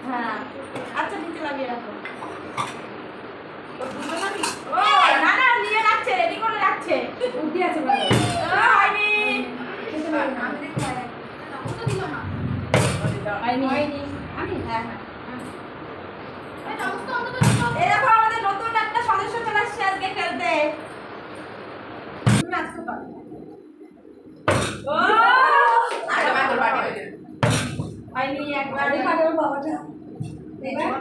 হ্যাঁ আচ্ছা নিচে লাগিয়ে রাখো ও না না নিয়ে রাখছে রেডি করে রাখছে উঠে আছে বলো হয়নি আমি হ্যাঁ হ্যাঁ এই দেখো আমাদের নতুন একটা সদস্য চলে আসছে আজকে খেলতে তুমি আসতে পারো ও আরে মা তোর বাড়ি হয়ে গেল হয়নি একবার দেখা দেব বাবাটা এবার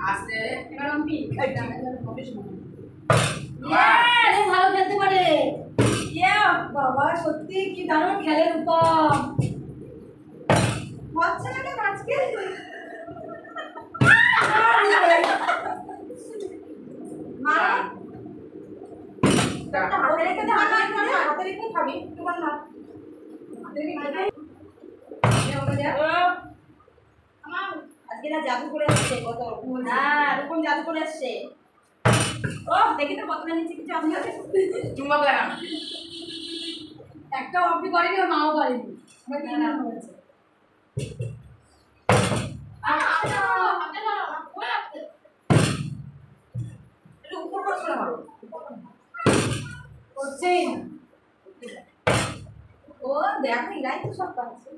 আসছে এবার আমি এইটা কম্পিটিশন ভালো খেলতে পারে বাবা সত্যি কি দারুণ খেলে রূপম হচ্ছে না কেন আজকে হাতে রেখে খাবি তোমার না আজকে না জাদু করে আসছে কত হ্যাঁ এরকম জাদু করে আসছে ও দেখি তো কতটা নিচে কিছু আমি আছে চুম্বক লাগানো একটা অফি করেনি ওর মাও করেনি আমরা তিন নাম করেছে উপর করে শোনা মারো করছেই না ও দেখো এরাই তো সব পাচ্ছে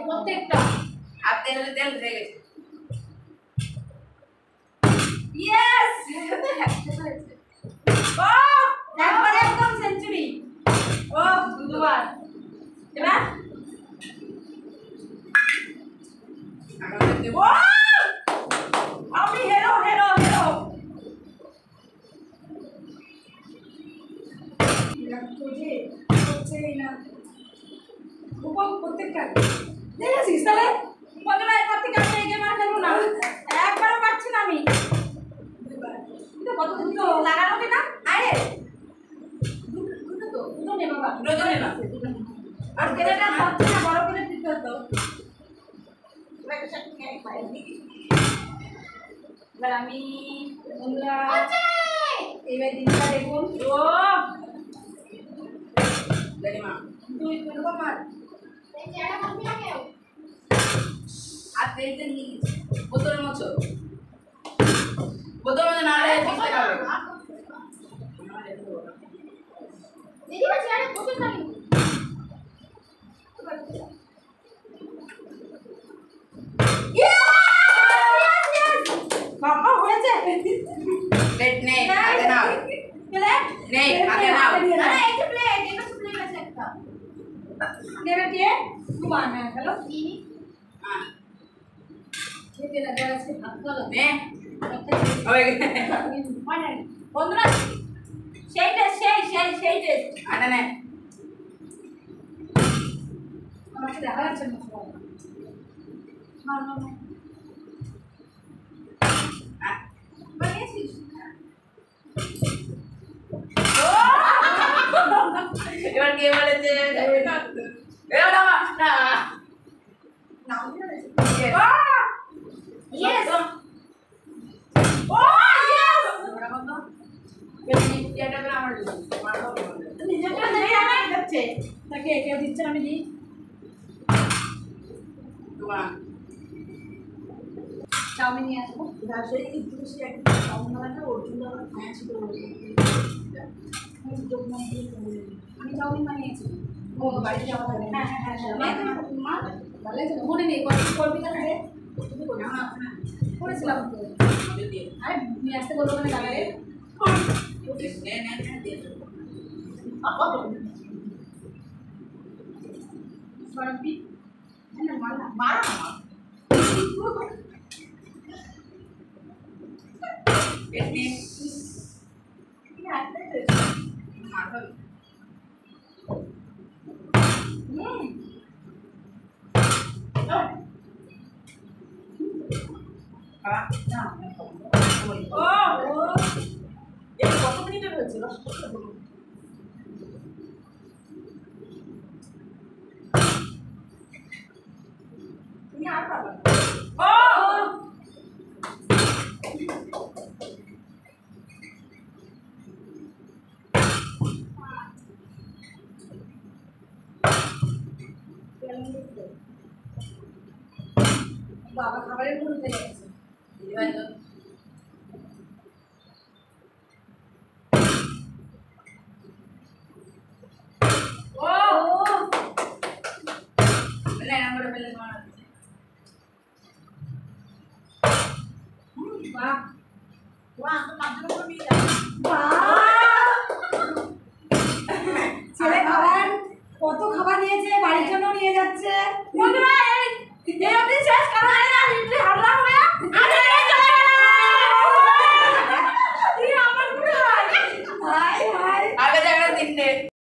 প্রত্যেকটা আর তেল তেল হয়ে গেছে ইয়েস ও একবার একদম সেঞ্চুরি ও দুবার এবার ও আমি হেরো হেরো হেরো তুই হচ্ছেই না উপর প্রত্যেকটা দেখেছিস তাহলে বন্ধুরা এরপর থেকে আমি এই গেম আর খেলবো না একবারও পারছি না আমি কত দুটো লাগানো না আরে দুটো নে বাবা দুটো নে না আর কেনাটা হচ্ছে না বড় করে দিতে হতো এবার আমি বন্ধুরা এইবার দিনটা দেখুন ও মা তুই কোনো মার আর তেলতে নিয়ে বোতলের মতো বোতল মতো না রে দিতে হবে দিদি বাচ্চা আরে বোতল খালি বাবা হয়েছে প্লেট নেই হাতে নাও প্লেট নেই হাতে নাও আরে এই যে প্লেট এটা তো প্লেট আছে একটা নেবে কে তোমার না হ্যালো চিনি হ্যাঁ খেতে লাগা আছে ভাত খাও নে হয়ে গেছে বন্ধুরা সেই টেস্ট সেই টেস্ট আরে না আমাকে দেখা যাচ্ছে না মার মার এবার কে বলেছে এবার না না নাও ইয়েস ও ইয়েস বড় বন্ধ এটা করে আমার নিজেটা নেই আমার যাচ্ছে তাকে কেউ দিচ্ছে আমি দিই তোমার চাউমিন নিয়ে আসবো সেই জিনিস একটা চাউমিন বানাটা ওর জন্য আমার খাওয়া ছিল আমি চাউমিন বানিয়েছি ও বাড়িতে যাওয়া হবে হ্যাঁ হ্যাঁ হ্যাঁ মা ভালো ছিল মনে নেই কত করবি না রে তুমি কোন না করেছিলাম তো আরে নিয়ে আসতে বলবো না দাদারে নে নে নে দিয়ে সরবি না মারা মারা এটি কি আছে মারবে ও এই কত মিনিটের হয়েছিল তুমি আর পাবা ও বাবা খাবারের মুড উঠে যাচ্ছে ও বলে আমরা বলে মারা বাহ বাহ তো মাত্র করে নিয়ে যাও ছেলে খাবার কত খাবার নিয়েছে বাড়ির জন্য নিয়ে যাচ্ছে বন্ধুরা এই অবধি শেষ।